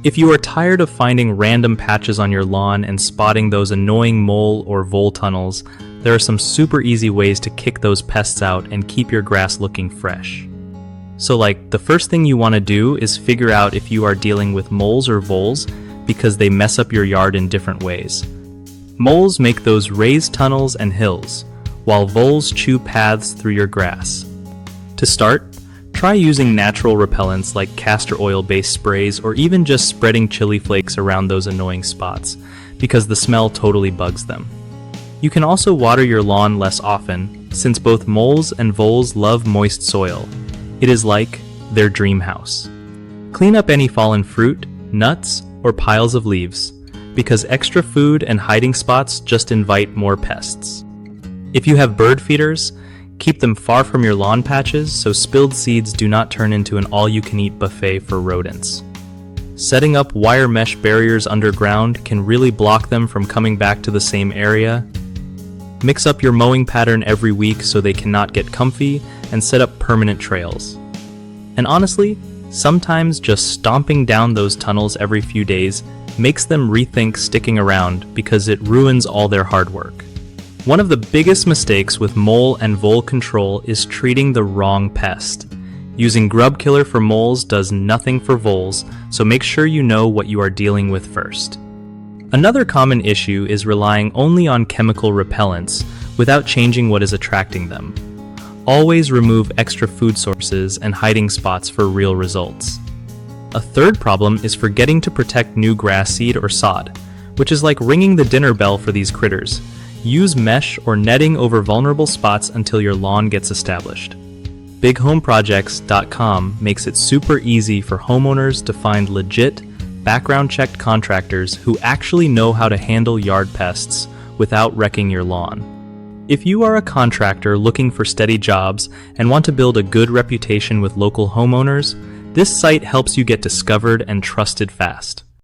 If you are tired of finding random patches on your lawn and spotting those annoying mole or vole tunnels, there are some super easy ways to kick those pests out and keep your grass looking fresh. So the first thing you want to do is figure out if you are dealing with moles or voles, because they mess up your yard in different ways. Moles make those raised tunnels and hills, while voles chew paths through your grass. To start, try using natural repellents like castor oil-based sprays or even just spreading chili flakes around those annoying spots, because the smell totally bugs them. You can also water your lawn less often, since both moles and voles love moist soil. It is like their dream house. Clean up any fallen fruit, nuts, or piles of leaves, because extra food and hiding spots just invite more pests. If you have bird feeders, keep them far from your lawn patches so spilled seeds do not turn into an all-you-can-eat buffet for rodents. Setting up wire mesh barriers underground can really block them from coming back to the same area. Mix up your mowing pattern every week so they cannot get comfy, and set up permanent trails. And honestly, sometimes just stomping down those tunnels every few days makes them rethink sticking around because it ruins all their hard work. One of the biggest mistakes with mole and vole control is treating the wrong pest. Using grub killer for moles does nothing for voles, so make sure you know what you are dealing with first. Another common issue is relying only on chemical repellents without changing what is attracting them. Always remove extra food sources and hiding spots for real results. A third problem is forgetting to protect new grass seed or sod, which is like ringing the dinner bell for these critters. Use mesh or netting over vulnerable spots until your lawn gets established. BigHomeProjects.com makes it super easy for homeowners to find legit, background-checked contractors who actually know how to handle yard pests without wrecking your lawn. If you are a contractor looking for steady jobs and want to build a good reputation with local homeowners, this site helps you get discovered and trusted fast.